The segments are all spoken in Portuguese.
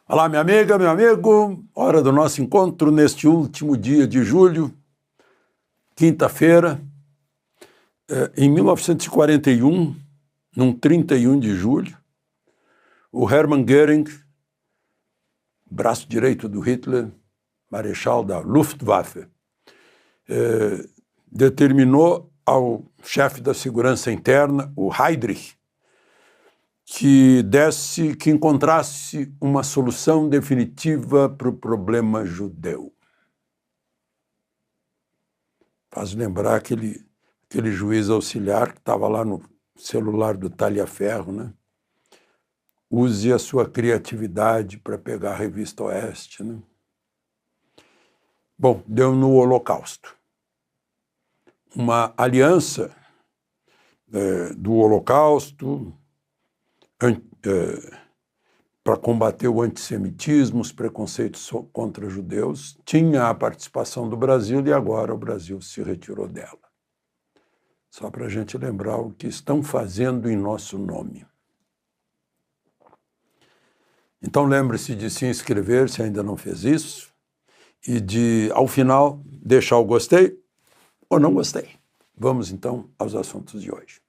Olá, minha amiga, meu amigo, hora do nosso encontro neste último dia de julho, quinta-feira, em 1941, num 31 de julho, o Hermann Göring, braço direito do Hitler, marechal da Luftwaffe, determinou ao chefe da segurança interna, o Heydrich, que encontrasse uma solução definitiva para o problema judeu. Faz lembrar aquele juiz auxiliar que estava lá no celular do Talhaferro, né? Use a sua criatividade para pegar a revista Oeste, né? Bom, deu no Holocausto. Uma aliança do Holocausto para combater o antissemitismo, os preconceitos contra judeus, tinha a participação do Brasil e agora o Brasil se retirou dela. Só para a gente lembrar o que estão fazendo em nosso nome. Então lembre-se de se inscrever, se ainda não fez isso, e de, ao final, deixar o gostei ou não gostei. Vamos então aos assuntos de hoje.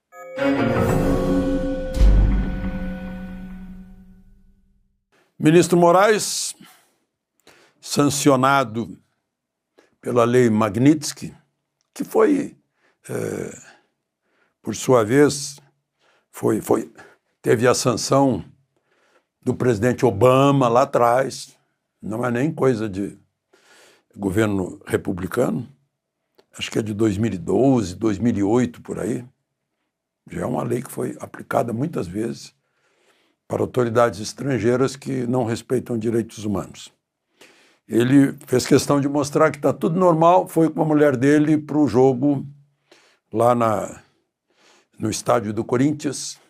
Ministro Moraes, sancionado pela lei Magnitsky, que foi, por sua vez, teve a sanção do presidente Obama lá atrás, não é nem coisa de governo republicano, acho que é de 2012, 2008, por aí. Já é uma lei que foi aplicada muitas vezes para autoridades estrangeiras que não respeitam direitos humanos. Ele fez questão de mostrar que está tudo normal, foi com a mulher dele para o jogo lá no estádio do Corinthians,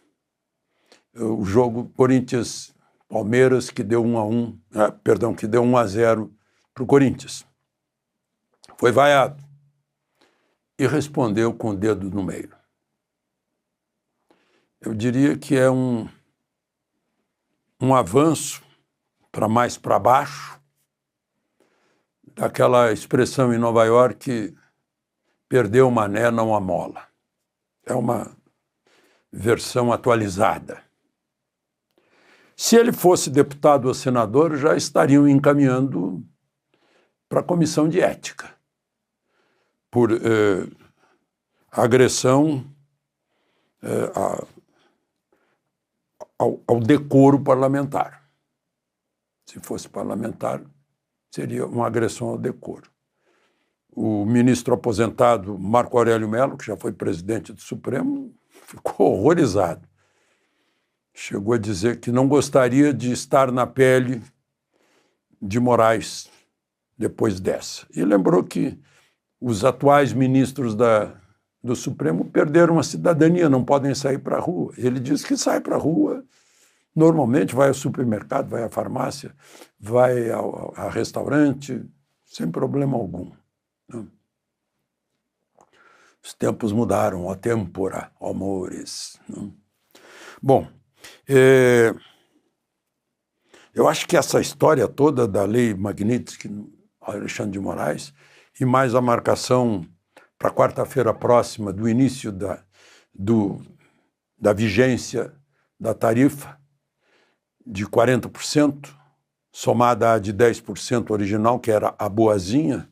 o jogo Corinthians-Palmeiras, que deu 1-0 para o Corinthians. Foi vaiado e respondeu com o dedo no meio. Eu diria que é um avanço para mais para baixo daquela expressão em Nova York, perdeu o mané, não a mola. É uma versão atualizada. Se ele fosse deputado ou senador, já estariam encaminhando para a comissão de ética por agressão ao decoro parlamentar. Se fosse parlamentar, seria uma agressão ao decoro. O ministro aposentado Marco Aurélio Mello, que já foi presidente do Supremo, ficou horrorizado. Chegou a dizer que não gostaria de estar na pele de Moraes depois dessa. E lembrou que os atuais ministros do Supremo perderam a cidadania, não podem sair para a rua. Ele disse que sai para a rua, normalmente vai ao supermercado, vai à farmácia, vai ao restaurante, sem problema algum. Os tempos mudaram, ó tempora, ó amores. Bom, eu acho que essa história toda da lei Magnitsky, Alexandre de Moraes, e mais a marcação para quarta-feira próxima do início da vigência da tarifa de 40%, somada à de 10% original, que era a boazinha,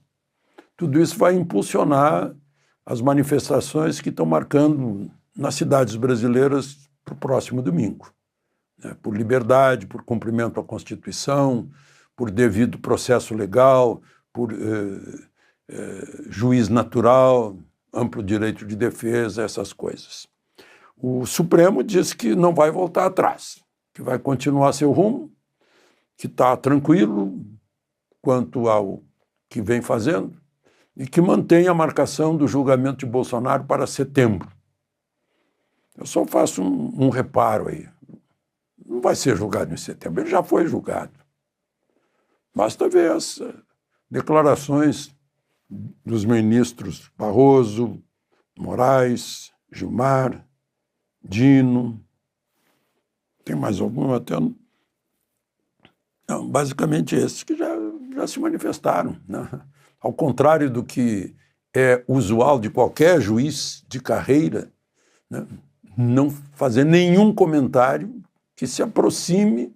tudo isso vai impulsionar as manifestações que estão marcando nas cidades brasileiras para o próximo domingo, né? Por liberdade, por cumprimento à Constituição, por devido processo legal, por juiz natural, amplo direito de defesa, essas coisas. O Supremo diz que não vai voltar atrás, que vai continuar seu rumo, que está tranquilo quanto ao que vem fazendo e que mantém a marcação do julgamento de Bolsonaro para setembro. Eu só faço um reparo aí. Não vai ser julgado em setembro, ele já foi julgado. Basta ver as declarações dos ministros Barroso, Moraes, Gilmar, Dino, tem mais algum até? Não, basicamente esses que já se manifestaram, né? Ao contrário do que é usual de qualquer juiz de carreira, né? Não fazer nenhum comentário que se aproxime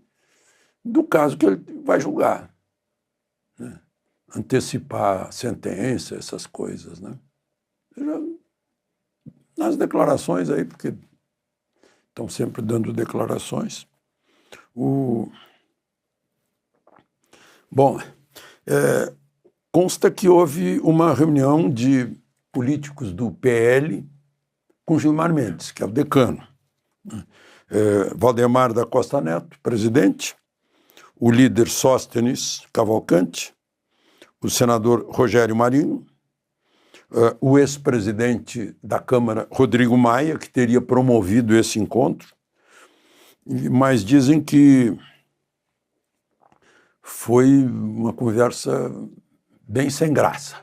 do caso que ele vai julgar, né? Antecipar a sentença, essas coisas, né? Nas declarações aí, porque estão sempre dando declarações. Bom, consta que houve uma reunião de políticos do PL com Gilmar Mendes, que é o decano. Valdemar da Costa Neto, presidente, o líder Sóstenes Cavalcante, o senador Rogério Marinho, o ex-presidente da Câmara, Rodrigo Maia, que teria promovido esse encontro, mas dizem que foi uma conversa bem sem graça.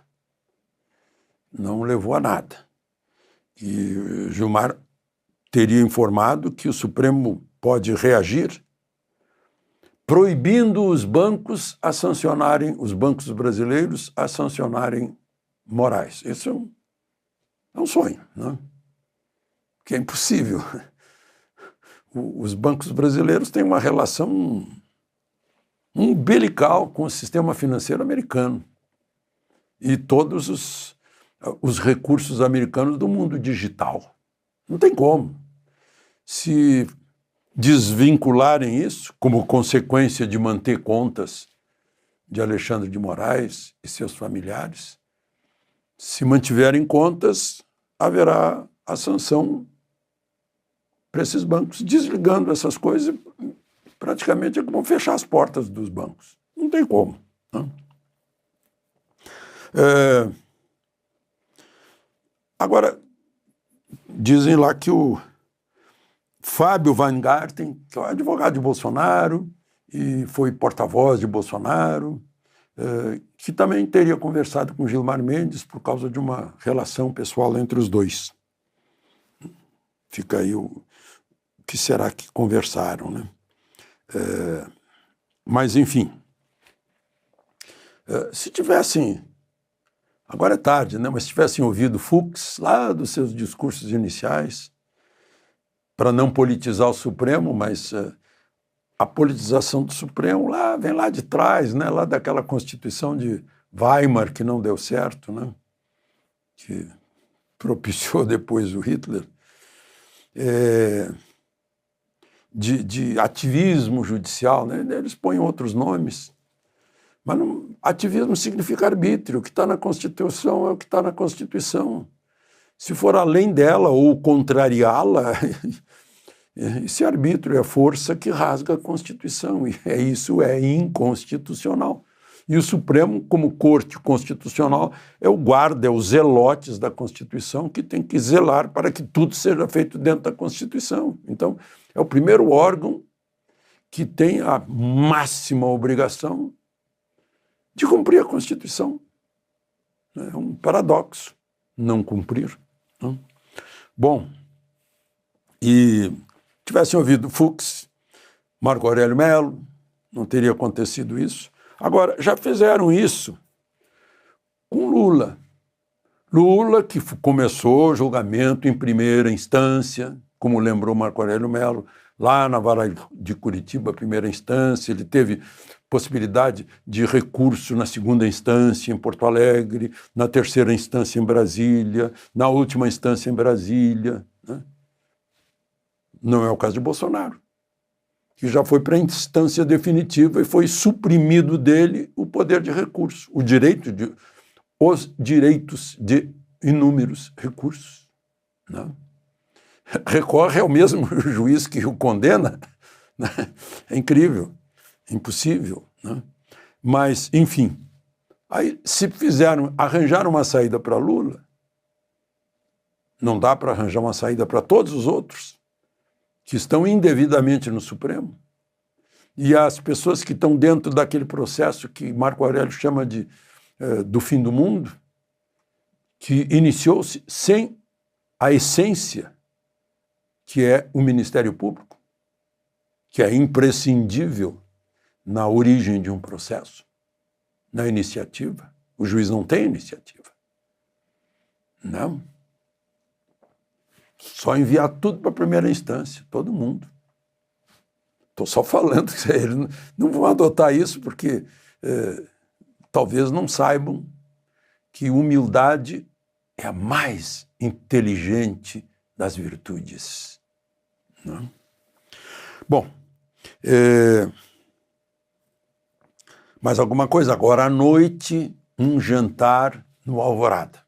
Não levou a nada. E Gilmar teria informado que o Supremo pode reagir proibindo os bancos a sancionarem, os bancos brasileiros a sancionarem Moraes. Isso é um sonho, né? Que é impossível. Os bancos brasileiros têm uma relação umbilical com o sistema financeiro americano e todos os recursos americanos do mundo digital. Não tem como. Se desvincularem isso, como consequência de manter contas de Alexandre de Moraes e seus familiares, se mantiverem contas, haverá a sanção para esses bancos, desligando essas coisas, praticamente vão fechar as portas dos bancos. Não tem como, né? Agora, dizem lá que o Fábio Weingarten, que é o advogado de Bolsonaro e foi porta-voz de Bolsonaro, que também teria conversado com Gilmar Mendes por causa de uma relação pessoal entre os dois. Fica aí o que será que conversaram, né? Mas, enfim, se tivessem, agora é tarde, né? Mas se tivessem ouvido Fux lá dos seus discursos iniciais, para não politizar o Supremo, mas a politização do Supremo lá vem lá de trás, né? Lá daquela Constituição de Weimar que não deu certo, né? Que propiciou depois o Hitler, de ativismo judicial, né? Eles põem outros nomes, mas ativismo significa arbítrio. O que está na Constituição é o que está na Constituição. Se for além dela ou contrariá-la, esse arbítrio é a força que rasga a Constituição, e isso é inconstitucional. E o Supremo, como corte constitucional, é o guarda, é os zelotes da Constituição que tem que zelar para que tudo seja feito dentro da Constituição. Então, é o primeiro órgão que tem a máxima obrigação de cumprir a Constituição. É um paradoxo não cumprir, né? Bom, e tivessem ouvido Fux, Marco Aurélio Mello, não teria acontecido isso. Agora, já fizeram isso com Lula. Lula, que começou o julgamento em primeira instância, como lembrou Marco Aurélio Mello, lá na Vara de Curitiba, primeira instância, ele teve possibilidade de recurso na segunda instância em Porto Alegre, na terceira instância em Brasília, na última instância em Brasília, né? Não é o caso de Bolsonaro, que já foi para a instância definitiva e foi suprimido dele o poder de recurso, os direitos de inúmeros recursos, né? Recorre ao mesmo juiz que o condena, né? É incrível, é impossível, né? Mas, enfim, aí se arranjaram uma saída para Lula, não dá para arranjar uma saída para todos os outros que estão indevidamente no Supremo, e as pessoas que estão dentro daquele processo que Marco Aurélio chama de do fim do mundo, que iniciou-se sem a essência, que é o Ministério Público, que é imprescindível na origem de um processo, na iniciativa. O juiz não tem iniciativa. Não. Só enviar tudo para a primeira instância, todo mundo. Estou só falando que eles não vão adotar isso porque talvez não saibam que humildade é a mais inteligente das virtudes. Não? Bom, mais alguma coisa? Agora à noite, um jantar no Alvorada.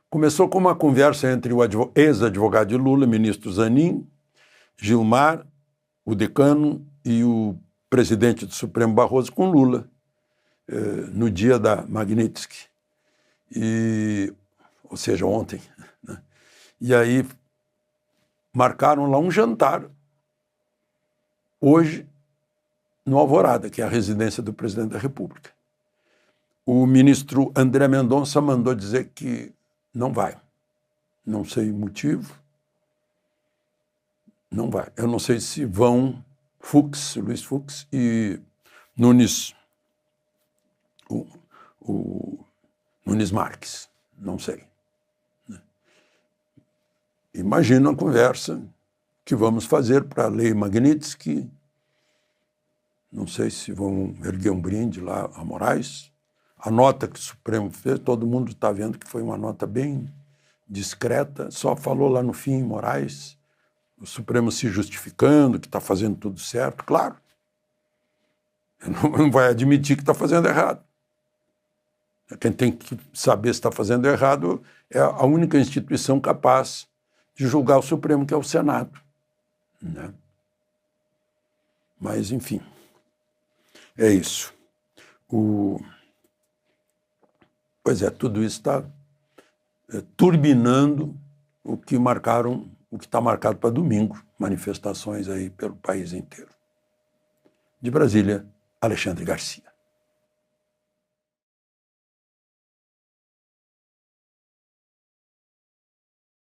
Começou com uma conversa entre o ex-advogado de Lula, ministro Zanin, Gilmar, o decano e o presidente do Supremo Barroso com Lula, no dia da Magnitsky, ou seja, ontem. Né? E aí marcaram lá um jantar, hoje, no Alvorada, que é a residência do presidente da República. O ministro André Mendonça mandou dizer que não vai. Não sei o motivo. Não vai. Eu não sei se vão Luiz Fux e Nunes, o Nunes Marques. Não sei. Imagina a conversa que vamos fazer para a Lei Magnitsky. Não sei se vão erguer um brinde lá a Moraes. A nota que o Supremo fez, todo mundo está vendo que foi uma nota bem discreta, só falou lá no fim Moraes, o Supremo se justificando, que está fazendo tudo certo, claro. Não vai admitir que está fazendo errado. Quem tem que saber se está fazendo errado é a única instituição capaz de julgar o Supremo, que é o Senado. Né? Mas, enfim, é isso. Pois é, tudo isso está turbinando o que está marcado para domingo, manifestações aí pelo país inteiro. De Brasília, Alexandre Garcia.